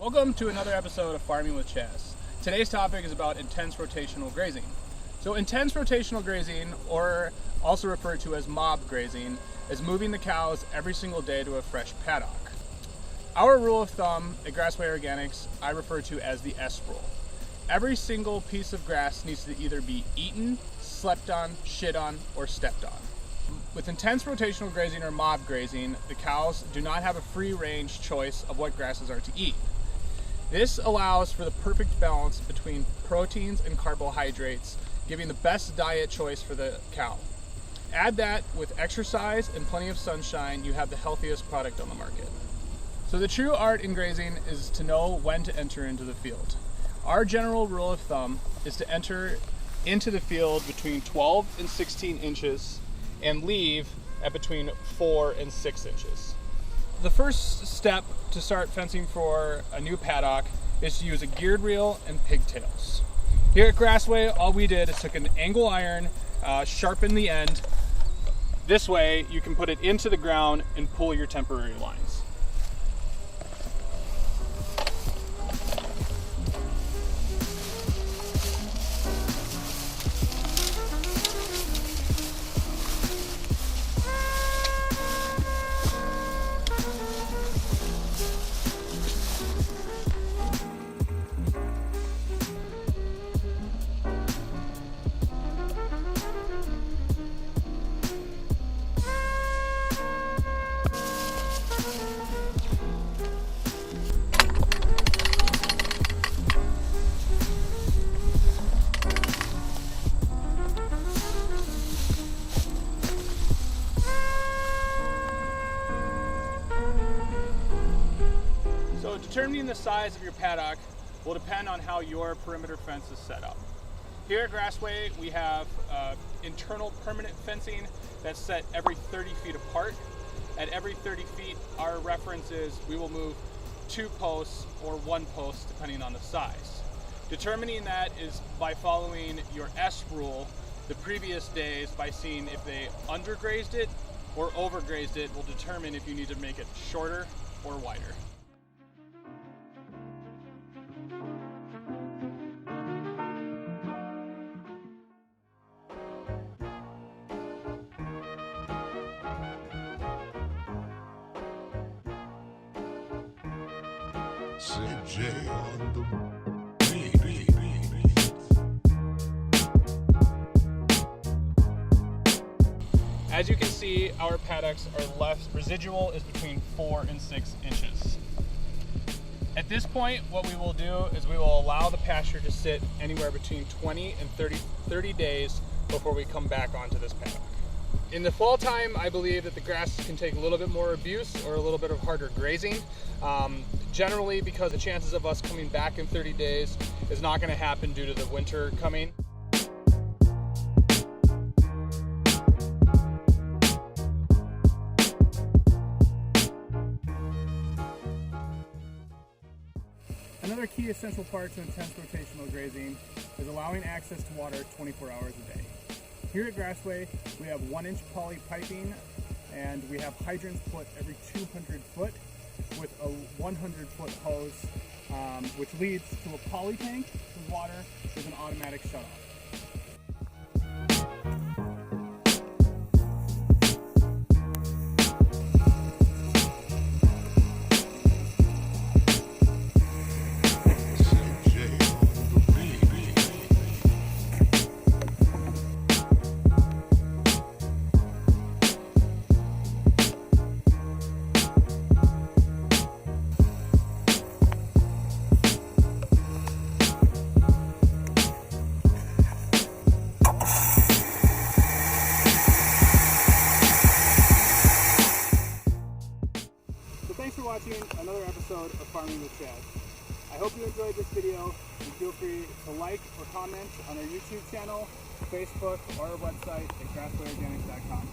Welcome to another episode of Farming with Chaz. Today's topic is about intense rotational grazing. So intense rotational grazing, or also referred to as mob grazing, is moving the cows every single day to a fresh paddock. Our rule of thumb at Grassway Organics, I refer to as the S rule. Every single piece of grass needs to either be eaten, slept on, shit on, or stepped on. With intense rotational grazing or mob grazing, the cows do not have a free range choice of what grasses are to eat. This allows for the perfect balance between proteins and carbohydrates, giving the best diet choice for the cow. Add that with exercise and plenty of sunshine, you have the healthiest product on the market. So the true art in grazing is to know when to enter into the field. Our general rule of thumb is to enter into the field between 12 and 16 inches and leave at between 4 and 6 inches. The first step to start fencing for a new paddock is to use a geared reel and pigtails. Here at Grassway, all we did is took an angle iron, sharpened the end. This way you can put it into the ground and pull your temporary lines. So determining the size of your paddock will depend on how your perimeter fence is set up. Here at Grassway, we have internal permanent fencing that's set every 30 feet apart. At every 30 feet, our reference is we will move 2 posts or 1 post depending on the size. Determining that is by following your S rule the previous days by seeing if they undergrazed it or overgrazed it will determine if you need to make it shorter or wider. CJ on the As you can see, our paddocks are left, residual is between 4 and 6 inches. At this point, what we will do is we will allow the pasture to sit anywhere between 20 and 30 days before we come back onto this paddock. In the fall time, I believe that the grass can take a little bit more abuse or a little bit of harder grazing. Generally, because the chances of us coming back in 30 days is not going to happen due to the winter coming. Another key essential part to intense rotational grazing is allowing access to water 24 hours a day. Here at Grassway, we have 1-inch poly piping, and we have hydrants put every 200 foot with a 100-foot hose, which leads to a poly tank with water with an automatic shutoff. Thanks for watching another episode of Farming with Chaz. I hope you enjoyed this video, and feel free to like or comment on our YouTube channel, Facebook, or our website at grasswayorganics.com.